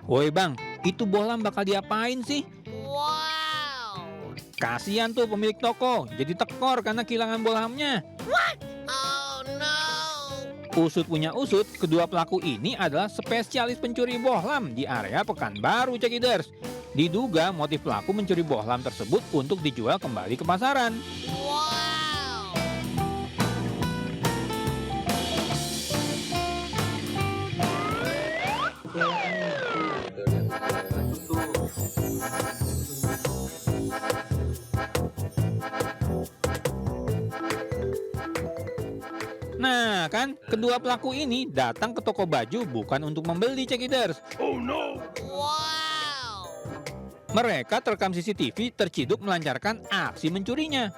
Woi bang, itu bohlam bakal diapain sih? Wow! Kasihan tuh pemilik toko, jadi tekor karena kehilangan bohlamnya. Oh no! Usut punya usut, kedua pelaku ini adalah spesialis pencuri bohlam di area Pekanbaru, Cekiders. Diduga motif pelaku mencuri bohlam tersebut untuk dijual kembali ke pasaran. Wow! Nah kan, kedua pelaku ini datang ke toko baju bukan untuk membeli, Cekiders. Wow! Mereka terekam CCTV terciduk melancarkan aksi mencurinya.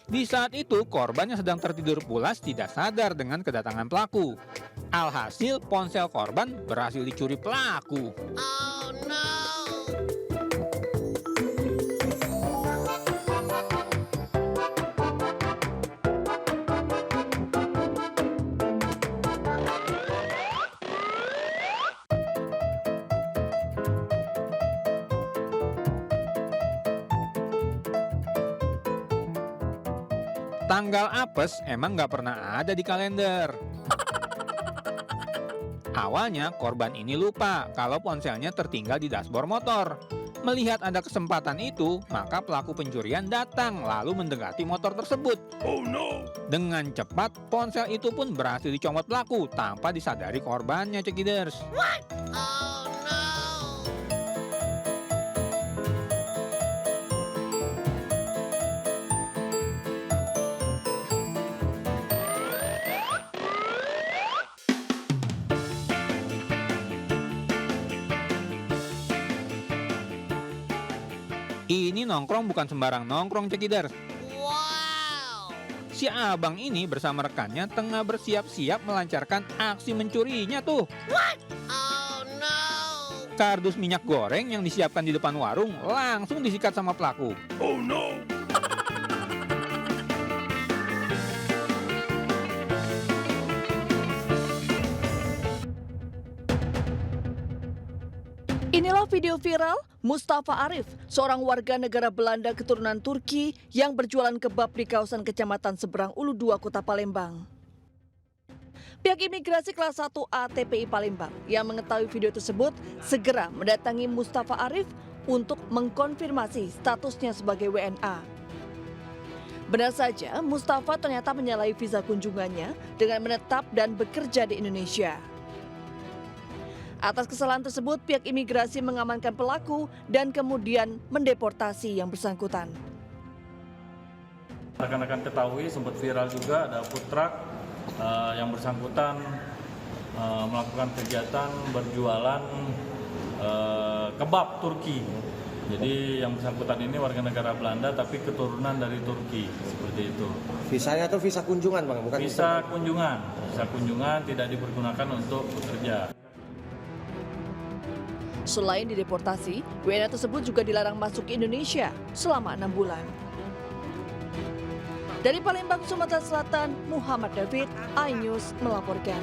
Di saat itu, korban yang sedang tertidur pulas tidak sadar dengan kedatangan pelaku. Alhasil, ponsel korban berhasil dicuri pelaku. Oh no! Tanggal apes emang nggak pernah ada di kalender. Awalnya, korban ini lupa kalau ponselnya tertinggal di dashboard motor. Melihat ada kesempatan itu, maka pelaku pencurian datang lalu mendekati motor tersebut. Dengan cepat, ponsel itu pun berhasil dicomot pelaku tanpa disadari korbannya, Cekiders. Oh no! Ini nongkrong bukan sembarang nongkrong, Cekiders. Wow! Si abang ini bersama rekannya tengah bersiap-siap melancarkan aksi mencurinya tuh. Oh no! Kardus minyak goreng yang disiapkan di depan warung langsung disikat sama pelaku. Inilah video viral Mustafa Arif, seorang warga negara Belanda keturunan Turki yang berjualan kebab di kawasan Kecamatan Seberang Ulu 2 Kota Palembang. Pihak imigrasi kelas 1A TPI Palembang yang mengetahui video tersebut segera mendatangi Mustafa Arif untuk mengkonfirmasi statusnya sebagai WNA. Benar saja, Mustafa ternyata menyalahi visa kunjungannya dengan menetap dan bekerja di Indonesia. Atas kesalahan tersebut, pihak imigrasi mengamankan pelaku dan kemudian mendeportasi yang bersangkutan. Rekan-rekan ketahui sempat viral juga ada food truck yang bersangkutan melakukan kegiatan berjualan kebab Turki. Jadi yang bersangkutan ini warga negara Belanda tapi keturunan dari Turki, seperti itu. Visanya atau visa kunjungan, Bang? Bukan Visa kunjungan tidak dipergunakan untuk bekerja. Selain dideportasi, WNA tersebut juga dilarang masuk ke Indonesia selama 6 bulan. Dari Palembang, Sumatera Selatan, Muhammad David, iNews melaporkan.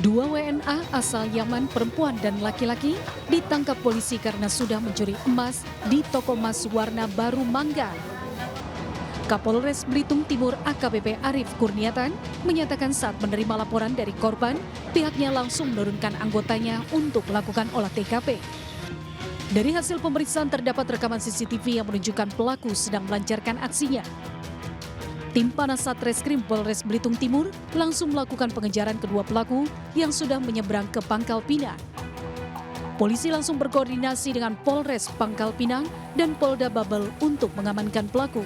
Dua WNA asal Yaman, perempuan dan laki-laki, ditangkap polisi karena sudah mencuri emas di toko emas warna baru Mangga. Kapolres Belitung Timur AKBP Arif Kurniatan menyatakan saat menerima laporan dari korban, pihaknya langsung menurunkan anggotanya untuk melakukan olah TKP. Dari hasil pemeriksaan terdapat rekaman CCTV yang menunjukkan pelaku sedang melancarkan aksinya. Tim Panas Satreskrim Polres Belitung Timur langsung melakukan pengejaran kedua pelaku yang sudah menyeberang ke Pangkal Pinang. Polisi langsung berkoordinasi dengan Polres Pangkal Pinang dan Polda Babel untuk mengamankan pelaku.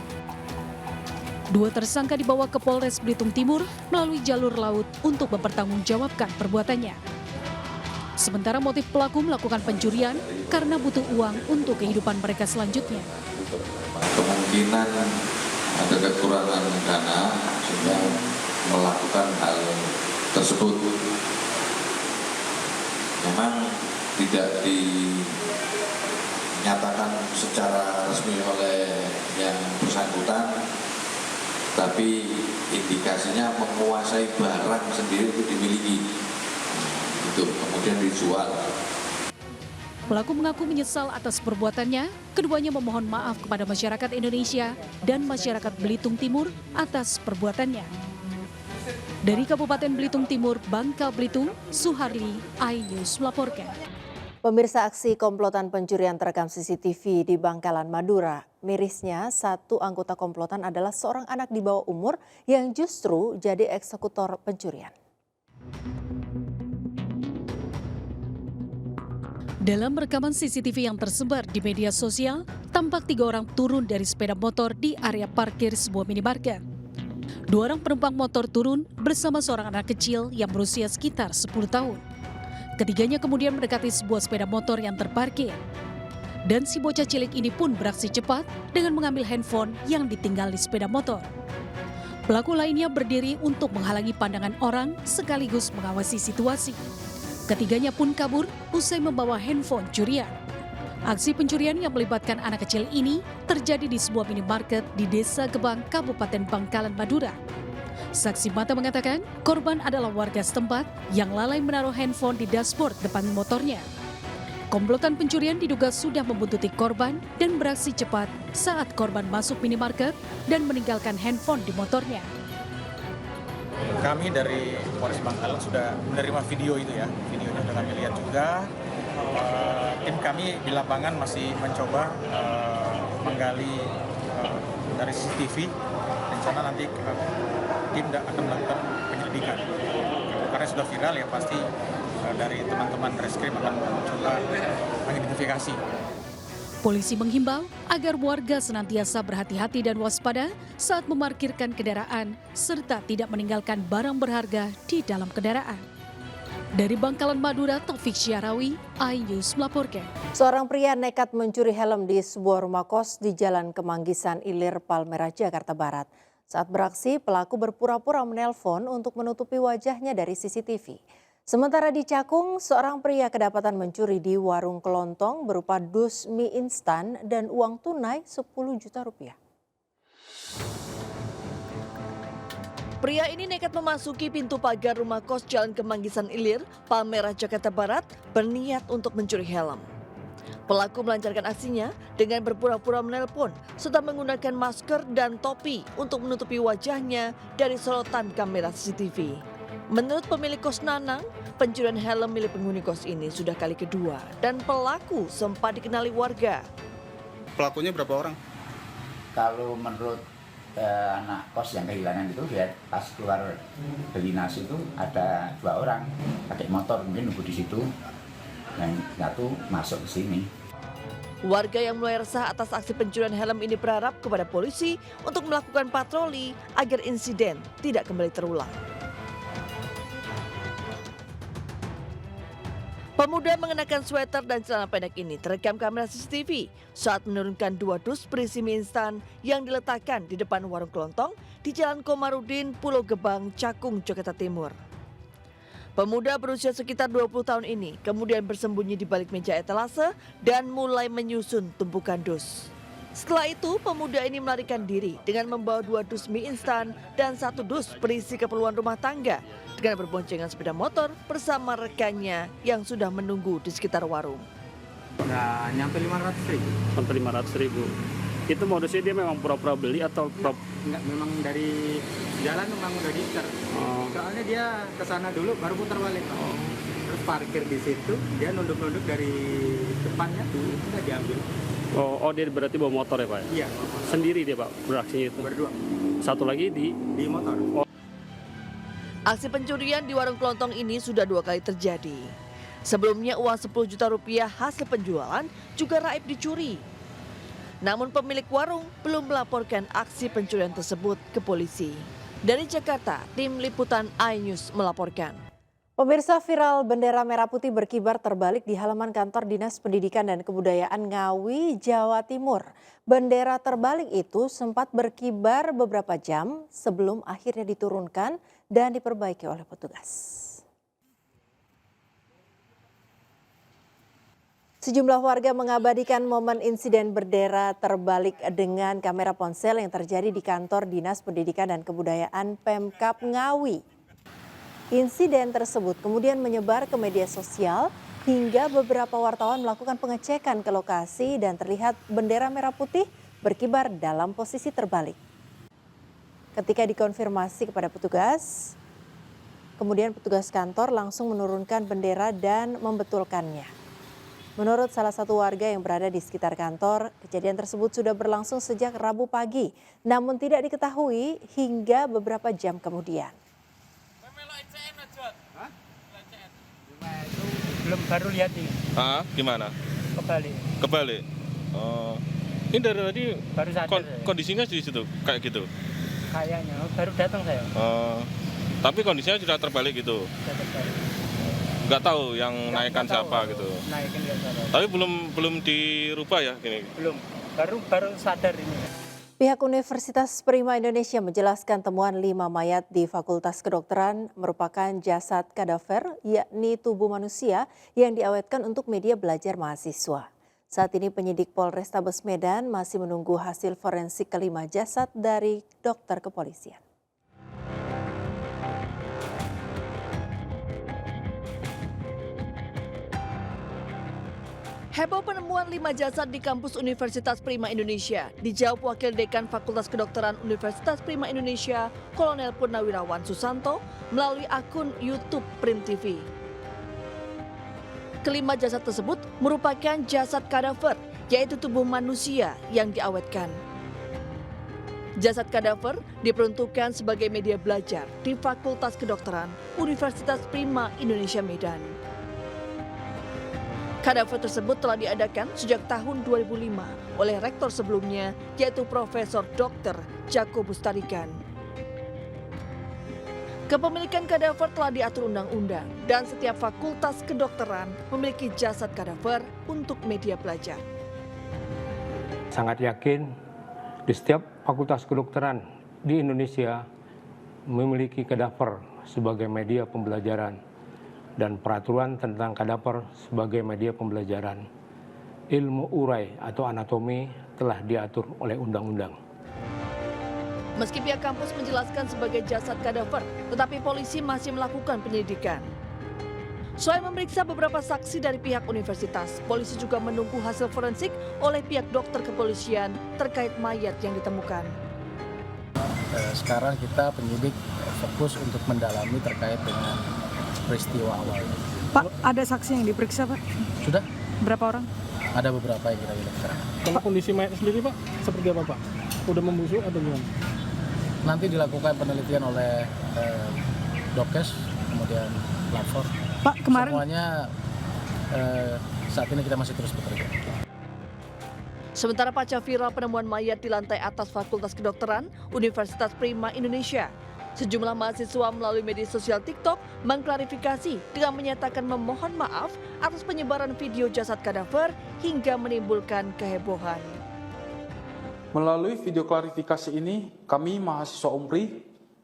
Dua tersangka dibawa ke Polres Belitung Timur melalui jalur laut untuk mempertanggungjawabkan perbuatannya. Sementara motif pelaku melakukan pencurian karena butuh uang untuk kehidupan mereka selanjutnya. Kemungkinan ada kekurangan dana sehingga melakukan hal tersebut. Memang tidak dinyatakan secara resmi oleh yang bersangkutan tapi indikasinya menguasai barang sendiri itu dimiliki, itu kemudian dijual. Pelaku mengaku menyesal atas perbuatannya. Keduanya memohon maaf kepada masyarakat Indonesia dan masyarakat Belitung Timur atas perbuatannya. Dari Kabupaten Belitung Timur, Bangka Belitung, Suharli, iNews melaporkan. Pemirsa, aksi komplotan pencurian terekam CCTV di Bangkalan, Madura. Mirisnya, satu anggota komplotan adalah seorang anak di bawah umur yang justru jadi eksekutor pencurian. Dalam rekaman CCTV yang tersebar di media sosial, tampak 3 orang turun dari sepeda motor di area parkir sebuah minimarket. 2 orang penumpang motor turun bersama seorang anak kecil yang berusia sekitar 10 tahun. Ketiganya kemudian mendekati sebuah sepeda motor yang terparkir. Dan si bocah cilik ini pun beraksi cepat dengan mengambil handphone yang ditinggal di sepeda motor. Pelaku lainnya berdiri untuk menghalangi pandangan orang sekaligus mengawasi situasi. Ketiganya pun kabur usai membawa handphone curian. Aksi pencurian yang melibatkan anak kecil ini terjadi di sebuah minimarket di Desa Gebang, Kabupaten Bangkalan, Madura. Saksi mata mengatakan korban adalah warga setempat yang lalai menaruh handphone di dashboard depan motornya. Komplotan pencurian diduga sudah membuntuti korban dan beraksi cepat saat korban masuk minimarket dan meninggalkan handphone di motornya. Kami dari Polres Bangkalan sudah menerima video itu ya, videonya sudah kami lihat juga. Tim kami di lapangan masih mencoba menggali dari CCTV. Rencana nanti tim akan melakukan penyelidikan. Karena sudah viral ya pasti dari teman-teman reskrim akan mencoba mengidentifikasi. Polisi menghimbau agar warga senantiasa berhati-hati dan waspada saat memarkirkan kendaraan serta tidak meninggalkan barang berharga di dalam kendaraan. Dari Bangkalan, Madura, Taufik Syahrawi, iNews melaporkan. Seorang pria nekat mencuri helm di sebuah rumah kos di Jalan Kemanggisan Ilir, Palmerah, Jakarta Barat. Saat beraksi, pelaku berpura-pura menelpon untuk menutupi wajahnya dari CCTV. Sementara di Cakung, seorang pria kedapatan mencuri di warung kelontong berupa dus mie instan dan uang tunai 10 juta rupiah. Pria ini nekat memasuki pintu pagar rumah kos Jalan Kemanggisan Ilir, Palmerah, Jakarta Barat, berniat untuk mencuri helm. Pelaku melancarkan aksinya dengan berpura-pura menelpon serta menggunakan masker dan topi untuk menutupi wajahnya dari sorotan kamera CCTV. Menurut pemilik kos Nanang, pencurian helm milik penghuni kos ini sudah kali kedua dan pelaku sempat dikenali warga. Pelakunya berapa orang? Kalau menurut anak kos yang kehilangan itu, dia pas keluar dari nasi itu ada 2 orang pakai motor, mungkin nunggu di situ, yang satu masuk ke sini. Warga yang mulai resah atas aksi pencurian helm ini berharap kepada polisi untuk melakukan patroli agar insiden tidak kembali terulang. Pemuda mengenakan sweater dan celana pendek ini terekam kamera CCTV saat menurunkan 2 dus berisi mie instan yang diletakkan di depan warung kelontong di Jalan Komarudin, Pulau Gebang, Cakung, Jakarta Timur. Pemuda berusia sekitar 20 tahun ini kemudian bersembunyi di balik meja etalase dan mulai menyusun tumpukan dus. Setelah itu, pemuda ini melarikan diri dengan membawa 2 dus mie instan dan 1 dus berisi keperluan rumah tangga dengan berboncengan sepeda motor bersama rekannya yang sudah menunggu di sekitar warung. Nggak nyampe 500.000. Sampai 500.000. Itu modusnya dia memang pura-pura beli atau Nggak, memang dari jalan memang udah diikat. Soalnya dia kesana dulu baru putar balik. Terus parkir di situ, dia nunduk-nunduk dari depannya tuh udah diambil. Oh, dia berarti bawa motor ya Pak? Iya. Sendiri dia Pak beraksinya itu? Berdua. Satu lagi di motor. Aksi pencurian di warung kelontong ini sudah 2 kali terjadi. Sebelumnya uang 10 juta rupiah hasil penjualan juga raib dicuri. Namun pemilik warung belum melaporkan aksi pencurian tersebut ke polisi. Dari Jakarta, tim liputan iNews melaporkan. Pemirsa, viral bendera merah putih berkibar terbalik di halaman kantor Dinas Pendidikan dan Kebudayaan Ngawi, Jawa Timur. Bendera terbalik itu sempat berkibar beberapa jam sebelum akhirnya diturunkan dan diperbaiki oleh petugas. Sejumlah warga mengabadikan momen insiden bendera terbalik dengan kamera ponsel yang terjadi di kantor Dinas Pendidikan dan Kebudayaan Pemkab Ngawi. Insiden tersebut kemudian menyebar ke media sosial hingga beberapa wartawan melakukan pengecekan ke lokasi dan terlihat bendera merah putih berkibar dalam posisi terbalik. Ketika dikonfirmasi kepada petugas, kemudian petugas kantor langsung menurunkan bendera dan membetulkannya. Menurut salah satu warga yang berada di sekitar kantor, kejadian tersebut sudah berlangsung sejak Rabu pagi, namun tidak diketahui hingga beberapa jam kemudian. Belum, baru lihat ini. Gimana? Kebalik. Oh, ini dari tadi Baru sadar kondisinya di situ kayak gitu. Kayaknya baru datang saya. Tapi kondisinya sudah terbalik gitu. Sudah terbalik. Nggak tahu yang naikkan siapa gitu. Naikin nggak salah. Tapi belum dirubah ya gini. Belum. Baru sadar ini. Pihak Universitas Prima Indonesia menjelaskan temuan 5 mayat di Fakultas Kedokteran merupakan jasad kadaver, yakni tubuh manusia yang diawetkan untuk media belajar mahasiswa. Saat ini penyidik Polrestabes Medan masih menunggu hasil forensik kelima jasad dari dokter kepolisian. Heboh penemuan 5 jasad di kampus Universitas Prima Indonesia. Dijawab Wakil Dekan Fakultas Kedokteran Universitas Prima Indonesia, Kolonel Purnawirawan Susanto, melalui akun YouTube Prim TV. Kelima jasad tersebut merupakan jasad kadaver, yaitu tubuh manusia yang diawetkan. Jasad kadaver diperuntukkan sebagai media belajar di Fakultas Kedokteran Universitas Prima Indonesia Medan. Kadaver tersebut telah diadakan sejak tahun 2005 oleh rektor sebelumnya, yaitu Profesor Dr. Jako Bustarikan. Kepemilikan kadaver telah diatur undang-undang dan setiap fakultas kedokteran memiliki jasad kadaver untuk media belajar. Sangat yakin di setiap fakultas kedokteran di Indonesia memiliki kadaver sebagai media pembelajaran dan peraturan tentang kadaver sebagai media pembelajaran. Ilmu urai atau anatomi telah diatur oleh undang-undang. Meski pihak kampus menjelaskan sebagai jasad kadaver, tetapi polisi masih melakukan penyelidikan. Selain memeriksa beberapa saksi dari pihak universitas, polisi juga menunggu hasil forensik oleh pihak dokter kepolisian terkait mayat yang ditemukan. Sekarang kita penyidik fokus untuk mendalami terkait dengan peristiwa awal. Pak, ada saksi yang diperiksa, Pak? Sudah? Berapa orang? Ada beberapa yang kita lihat. Kalau kondisi mayat sendiri, Pak, seperti apa, Pak? Udah membusuk atau gimana? Nanti dilakukan penelitian oleh Dokes, kemudian lapor. Pak, kemarin semuanya saat ini kita masih terus bekerja. Sementara pasca viral penemuan mayat di lantai atas Fakultas Kedokteran Universitas Prima Indonesia, sejumlah mahasiswa melalui media sosial TikTok mengklarifikasi dengan menyatakan memohon maaf atas penyebaran video jasad kadaver hingga menimbulkan kehebohan. Melalui video klarifikasi ini, kami mahasiswa UMPRI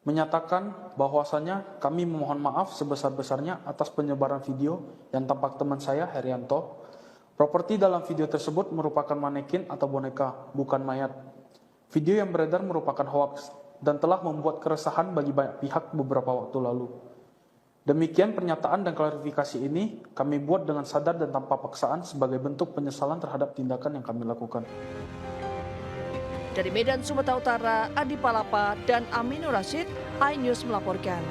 menyatakan bahwasannya kami memohon maaf sebesar-besarnya atas penyebaran video yang tampak teman saya, Herianto. Properti dalam video tersebut merupakan manekin atau boneka, bukan mayat. Video yang beredar merupakan hoaks dan telah membuat keresahan bagi banyak pihak beberapa waktu lalu. Demikian pernyataan dan klarifikasi ini kami buat dengan sadar dan tanpa paksaan sebagai bentuk penyesalan terhadap tindakan yang kami lakukan. Dari Medan, Sumatera Utara, Adi Palapa dan Aminur Rashid, iNews melaporkan.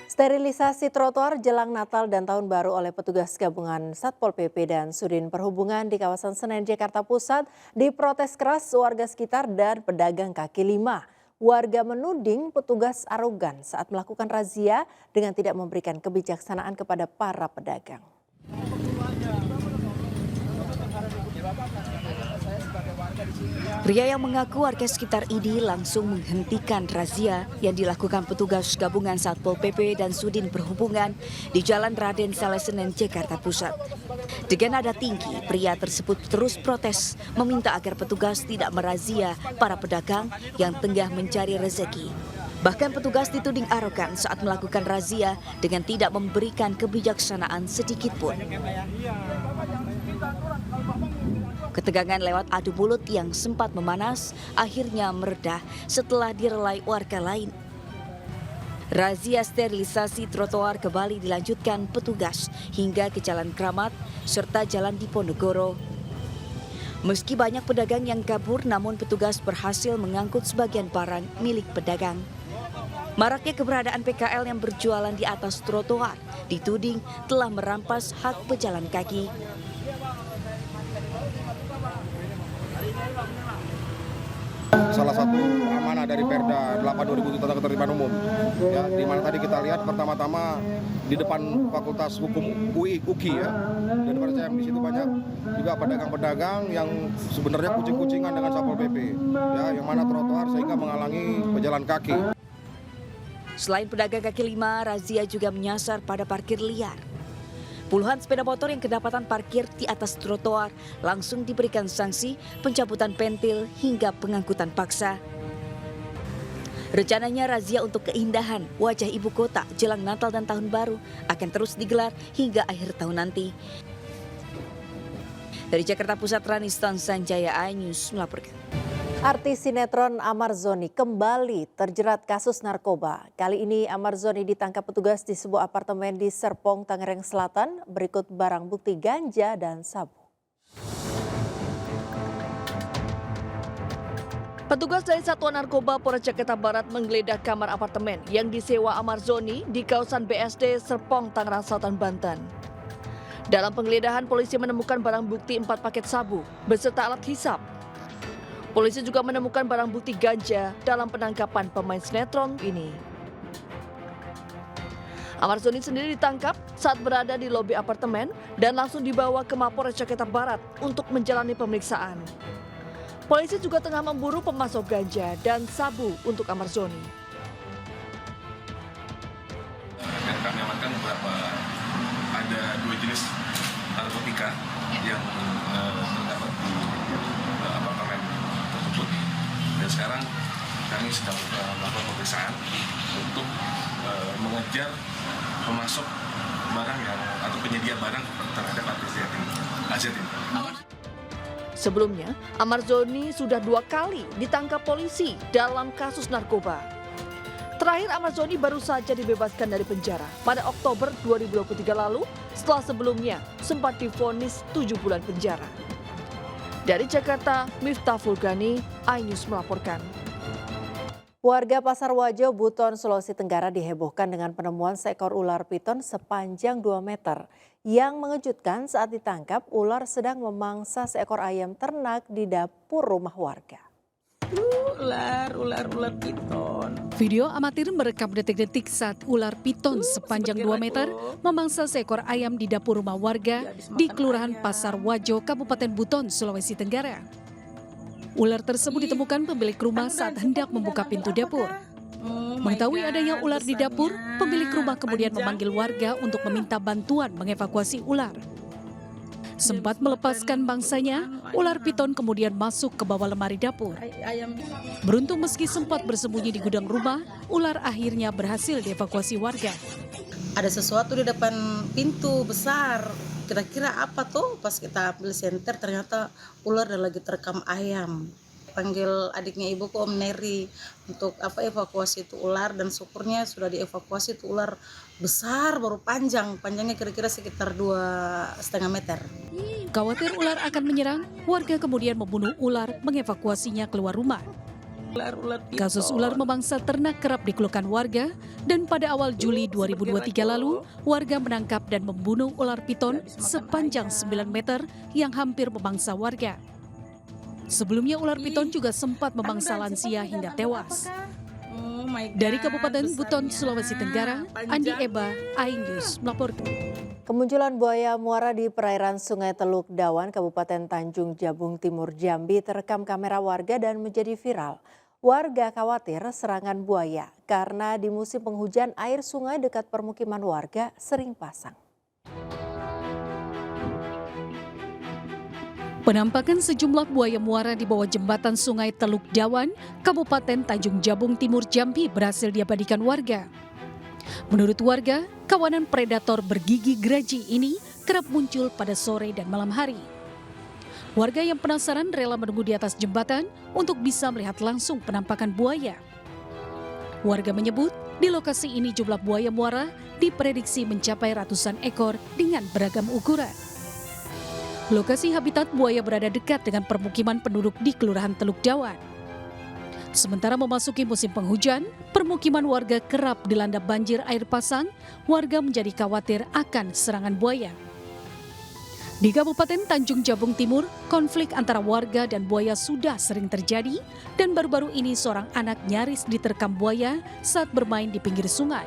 Sterilisasi trotoar jelang Natal dan Tahun Baru oleh petugas gabungan Satpol PP dan Sudin Perhubungan di kawasan Senen, Jakarta Pusat diprotes keras warga sekitar dan pedagang kaki lima. Warga menuding petugas arogan saat melakukan razia dengan tidak memberikan kebijaksanaan kepada para pedagang. Pria yang mengaku warga sekitar ini langsung menghentikan razia yang dilakukan petugas gabungan Satpol PP dan Sudin Perhubungan di Jalan Raden Saleh Senen, Jakarta Pusat. Dengan nada tinggi, pria tersebut terus protes meminta agar petugas tidak merazia para pedagang yang tengah mencari rezeki. Bahkan petugas dituding arogan saat melakukan razia dengan tidak memberikan kebijaksanaan sedikit pun. Ketegangan lewat adu mulut yang sempat memanas akhirnya mereda setelah direlai warga lain. Razia sterilisasi trotoar kembali dilanjutkan petugas hingga ke Jalan Kramat serta Jalan Diponegoro. Meski banyak pedagang yang kabur, namun petugas berhasil mengangkut sebagian barang milik pedagang. Maraknya keberadaan PKL yang berjualan di atas trotoar dituding telah merampas hak pejalan kaki. Salah satu amanah dari Perda 8/2007 tentang ketertiban umum, ya, di mana tadi kita lihat pertama-tama di depan Fakultas Hukum UKI, ya, dan pada yang di situ banyak juga pedagang-pedagang yang sebenarnya kucing-kucingan dengan Satpol PP, ya, yang mana trotoar sehingga menghalangi pejalan kaki. Selain pedagang kaki lima, razia juga menyasar pada parkir liar. Puluhan sepeda motor yang kedapatan parkir di atas trotoar langsung diberikan sanksi pencabutan pentil hingga pengangkutan paksa. Rencananya razia untuk keindahan wajah ibu kota jelang Natal dan Tahun Baru akan terus digelar hingga akhir tahun nanti. Dari Jakarta Pusat, Ranistan Sanjaya, iNews melaporkan. Artis sinetron Amar Zoni kembali terjerat kasus narkoba. Kali ini Amar Zoni ditangkap petugas di sebuah apartemen di Serpong, Tangerang Selatan. Berikut barang bukti ganja dan sabu. Petugas dari Satuan Narkoba Polres Jakarta Barat menggeledah kamar apartemen yang disewa Amar Zoni di kawasan BSD Serpong, Tangerang Selatan, Banten. Dalam penggeledahan, polisi menemukan barang bukti 4 paket sabu beserta alat hisap. Polisi juga menemukan barang bukti ganja dalam penangkapan pemain sinetron ini. Amar Zoni sendiri ditangkap saat berada di lobi apartemen dan langsung dibawa ke Mapolres Jakarta Barat untuk menjalani pemeriksaan. Polisi juga tengah memburu pemasok ganja dan sabu untuk Amar Zoni. Dan kami amankan beberapa, ada 2 jenis narkotika yang terdapat di apartemen tersebut. Dan sekarang kami sedang melakukan pemeriksaan untuk mengejar pemasok barang yang atau penyedia barang terhadap AZ ini. Sebelumnya, Amar Zoni sudah 2 kali ditangkap polisi dalam kasus narkoba. Terakhir, Amar Zoni baru saja dibebaskan dari penjara pada Oktober 2023 lalu setelah sebelumnya sempat divonis 7 bulan penjara. Dari Jakarta, Miftah Fulgani, iNews melaporkan. Warga Pasar Wajo, Buton, Sulawesi Tenggara dihebohkan dengan penemuan seekor ular piton sepanjang 2 meter. Yang mengejutkan saat ditangkap, ular sedang memangsa seekor ayam ternak di dapur rumah warga. Ular piton. Video amatir merekam detik-detik saat ular piton sepanjang 2 meter memangsa seekor ayam di dapur rumah warga di Kelurahan Pasar Wajo, Kabupaten Buton, Sulawesi Tenggara. Ular tersebut ditemukan pemilik rumah saat hendak membuka pintu dapur. Mengetahui adanya ular di dapur, pemilik rumah kemudian memanggil warga untuk meminta bantuan mengevakuasi ular. Sempat melepaskan bangsanya, ular piton kemudian masuk ke bawah lemari dapur. Beruntung meski sempat bersembunyi di gudang rumah, ular akhirnya berhasil dievakuasi warga. Ada sesuatu di depan pintu besar. Kira-kira apa tuh? Pas kita ambil senter ternyata ular dan lagi terkam ayam. Panggil adiknya ibuku, Om Neri, untuk evakuasi itu ular, dan syukurnya sudah dievakuasi. Itu ular besar, baru panjangnya kira-kira sekitar 2,5 meter. Khawatir ular akan menyerang, warga kemudian membunuh ular, mengevakuasinya keluar rumah. Kasus ular memangsa ternak kerap dikeluhkan warga, dan pada awal Juli 2023 lalu, warga menangkap dan membunuh ular piton sepanjang 9 meter yang hampir memangsa warga. Sebelumnya ular piton juga sempat memangsa lansia hingga tewas. Dari Kabupaten Buton, Sulawesi Tenggara, Andi Eba, iNews melaporkan. Kemunculan buaya muara di perairan Sungai Teluk Dawan, Kabupaten Tanjung Jabung Timur, Jambi terekam kamera warga dan menjadi viral. Warga khawatir serangan buaya karena di musim penghujan air sungai dekat permukiman warga sering pasang. Penampakan sejumlah buaya muara di bawah jembatan Sungai Teluk Dawan, Kabupaten Tanjung Jabung Timur, Jambi berhasil diabadikan warga. Menurut warga, kawanan predator bergigi geraji ini kerap muncul pada sore dan malam hari. Warga yang penasaran rela menunggu di atas jembatan untuk bisa melihat langsung penampakan buaya. Warga menyebut di lokasi ini jumlah buaya muara diprediksi mencapai ratusan ekor dengan beragam ukuran. Lokasi habitat buaya berada dekat dengan permukiman penduduk di Kelurahan Teluk Dawan. Sementara memasuki musim penghujan, permukiman warga kerap dilanda banjir air pasang, warga menjadi khawatir akan serangan buaya. Di Kabupaten Tanjung Jabung Timur, konflik antara warga dan buaya sudah sering terjadi dan baru-baru ini seorang anak nyaris diterkam buaya saat bermain di pinggir sungai.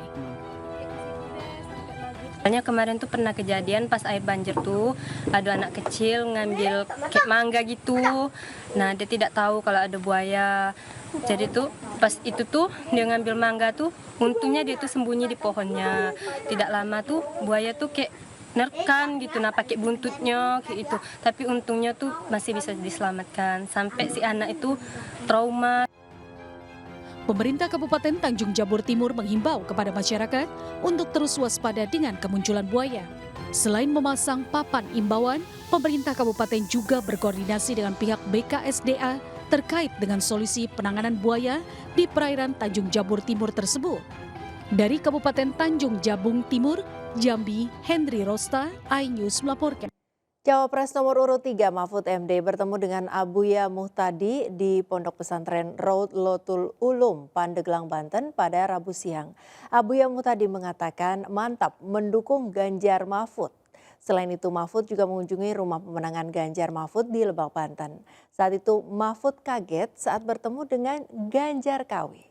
Hanya kemarin tuh pernah kejadian pas air banjir tuh ada anak kecil ngambil kayak mangga gitu. Nah dia tidak tahu kalau ada buaya. Jadi tuh pas itu tuh dia ngambil mangga tuh untungnya dia tuh sembunyi di pohonnya. Tidak lama tuh buaya tuh kayak nerkam gitu, nah pakai buntutnya kayak itu. Tapi untungnya tuh masih bisa diselamatkan sampai si anak itu trauma. Pemerintah Kabupaten Tanjung Jabur Timur menghimbau kepada masyarakat untuk terus waspada dengan kemunculan buaya. Selain memasang papan imbauan, pemerintah kabupaten juga berkoordinasi dengan pihak BKSDA terkait dengan solusi penanganan buaya di perairan Tanjung Jabur Timur tersebut. Dari Kabupaten Tanjung Jabung Timur, Jambi, Henry Rosta, iNews melaporkan. Cawapres nomor urut 3 Mahfud MD bertemu dengan Abuya Muhtadi di Pondok Pesantren Raudlotul Ulum, Pandeglang, Banten pada Rabu siang. Abuya Muhtadi mengatakan mantap mendukung Ganjar Mahfud. Selain itu Mahfud juga mengunjungi rumah pemenangan Ganjar Mahfud di Lebak, Banten. Saat itu Mahfud kaget saat bertemu dengan Ganjar KW.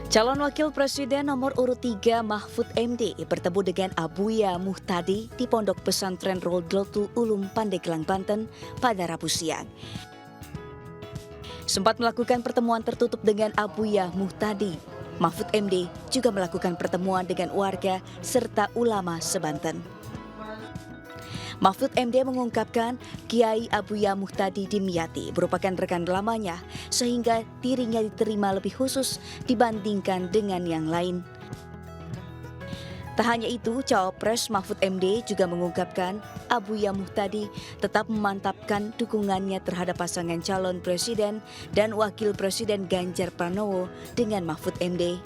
Calon Wakil Presiden nomor urut 3 Mahfud MD bertemu dengan Abuya Muhtadi di Pondok Pesantren Raudlotul Ulum, Pandeglang, Banten pada Rabu siang. Sempat melakukan pertemuan tertutup dengan Abuya Muhtadi, Mahfud MD juga melakukan pertemuan dengan warga serta ulama sebanten. Mahfud MD mengungkapkan Kiai Abuya Muhtadi Dimyati merupakan rekan lamanya sehingga dirinya diterima lebih khusus dibandingkan dengan yang lain. Tak hanya itu, Cawapres Mahfud MD juga mengungkapkan Abuya Muhtadi tetap memantapkan dukungannya terhadap pasangan calon presiden dan wakil presiden Ganjar Pranowo dengan Mahfud MD.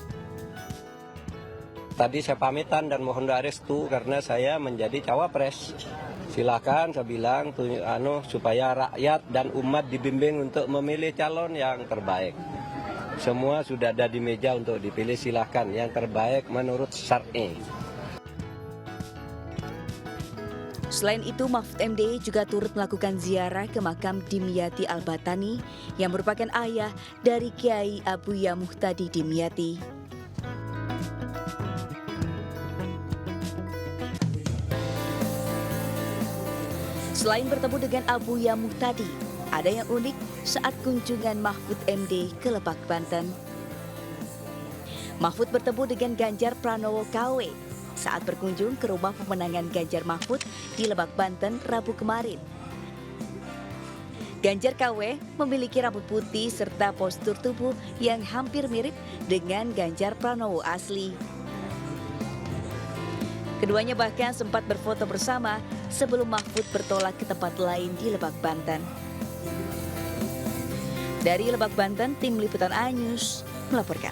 Tadi saya pamitan dan mohon doa restu karena saya menjadi cawapres. Silakan saya bilang supaya rakyat dan umat dibimbing untuk memilih calon yang terbaik. Semua sudah ada di meja untuk dipilih, silakan yang terbaik menurut syar'i. Selain itu, Mahfud MD juga turut melakukan ziarah ke makam Dimyati Al-Batani yang merupakan ayah dari Kiai Abuya Muhtadi Dimyati. Selain bertemu dengan Abuya Muhtadi, ada yang unik saat kunjungan Mahfud MD ke Lebak, Banten. Mahfud bertemu dengan Ganjar Pranowo KW saat berkunjung ke rumah pemenangan Ganjar Mahfud di Lebak, Banten Rabu kemarin. Ganjar KW memiliki rambut putih serta postur tubuh yang hampir mirip dengan Ganjar Pranowo asli. Keduanya bahkan sempat berfoto bersama sebelum Mahfud bertolak ke tempat lain di Lebak, Banten. Dari Lebak, Banten, Tim Liputan iNews melaporkan.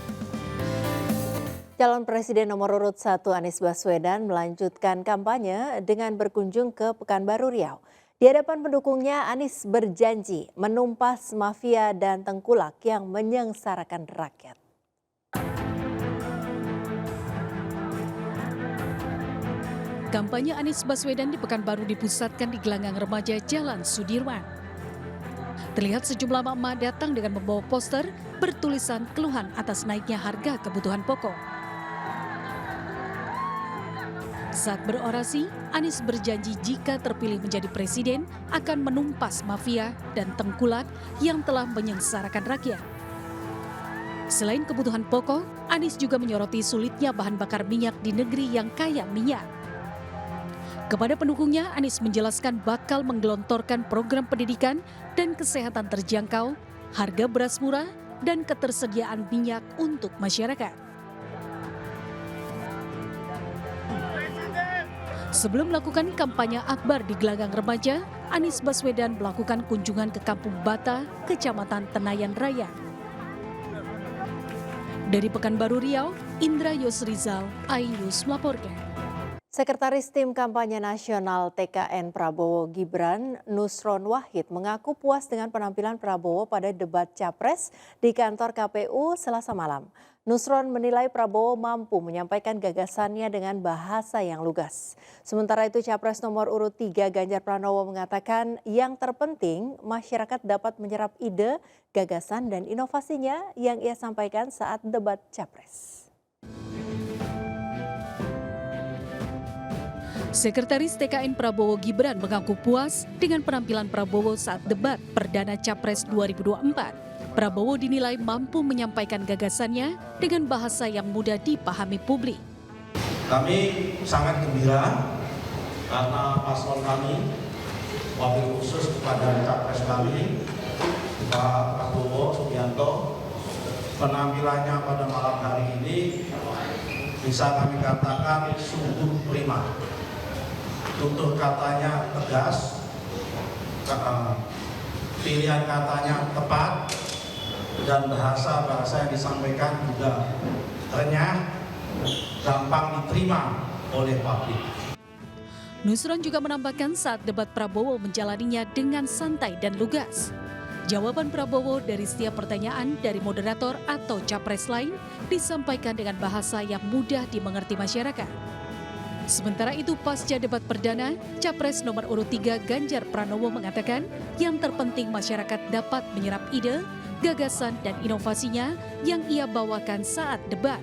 Calon Presiden nomor urut 1 Anies Baswedan melanjutkan kampanye dengan berkunjung ke Pekanbaru Riau. Di hadapan pendukungnya, Anies berjanji menumpas mafia dan tengkulak yang menyengsarakan rakyat. Kampanye Anies Baswedan di Pekanbaru dipusatkan di gelanggang remaja Jalan Sudirman. Terlihat sejumlah emak-emak datang dengan membawa poster bertulisan keluhan atas naiknya harga kebutuhan pokok. Saat berorasi, Anies berjanji jika terpilih menjadi presiden akan menumpas mafia dan tengkulak yang telah menyengsarakan rakyat. Selain kebutuhan pokok, Anies juga menyoroti sulitnya bahan bakar minyak di negeri yang kaya minyak. Kepada pendukungnya, Anies menjelaskan bakal menggelontorkan program pendidikan dan kesehatan terjangkau, harga beras murah, dan ketersediaan minyak untuk masyarakat. Sebelum melakukan kampanye akbar di gelanggang remaja, Anies Baswedan melakukan kunjungan ke Kampung Bata, Kecamatan Tenayan Raya. Dari Pekanbaru Riau, Indra Yosrizal, iNews melaporkan. Sekretaris Tim Kampanye Nasional TKN Prabowo Gibran, Nusron Wahid, mengaku puas dengan penampilan Prabowo pada debat Capres di kantor KPU Selasa malam. Nusron menilai Prabowo mampu menyampaikan gagasannya dengan bahasa yang lugas. Sementara itu Capres nomor urut 3 Ganjar Pranowo mengatakan yang terpenting masyarakat dapat menyerap ide, gagasan dan inovasinya yang ia sampaikan saat debat Capres. Sekretaris TKN Prabowo Gibran mengaku puas dengan penampilan Prabowo saat debat perdana Capres 2024. Prabowo dinilai mampu menyampaikan gagasannya dengan bahasa yang mudah dipahami publik. Kami sangat gembira karena paslon kami, wabil khusus kepada Capres kami, Pak Prabowo Subianto, penampilannya pada malam hari ini bisa kami katakan sungguh prima. Tutur katanya tegas, pilihan katanya tepat, dan bahasa-bahasa yang disampaikan juga renyah, gampang diterima oleh publik. Nusron juga menambahkan saat debat Prabowo menjalaninya dengan santai dan lugas. Jawaban Prabowo dari setiap pertanyaan dari moderator atau capres lain disampaikan dengan bahasa yang mudah dimengerti masyarakat. Sementara itu pasca debat perdana, Capres nomor urut 3 Ganjar Pranowo mengatakan yang terpenting masyarakat dapat menyerap ide, gagasan dan inovasinya yang ia bawakan saat debat.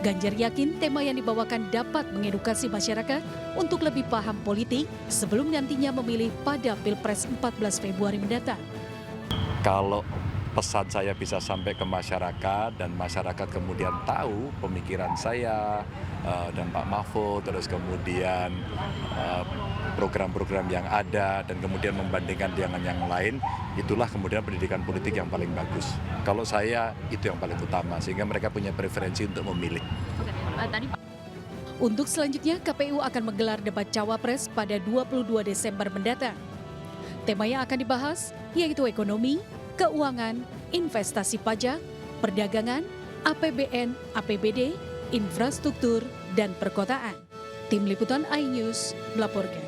Ganjar yakin tema yang dibawakan dapat mengedukasi masyarakat untuk lebih paham politik sebelum nantinya memilih pada Pilpres 14 Februari mendatang. Kalau pesan saya bisa sampai ke masyarakat dan masyarakat kemudian tahu pemikiran saya dan Pak Mahfud, terus kemudian program-program yang ada dan kemudian membandingkan dengan yang lain, itulah kemudian pendidikan politik yang paling bagus. Kalau saya itu yang paling utama sehingga mereka punya preferensi untuk memilih. Untuk selanjutnya KPU akan menggelar debat Cawapres pada 22 Desember mendatang. Tema yang akan dibahas yaitu ekonomi, keuangan, investasi pajak, perdagangan, APBN, APBD, infrastruktur, dan perkotaan. Tim Liputan iNews melaporkan.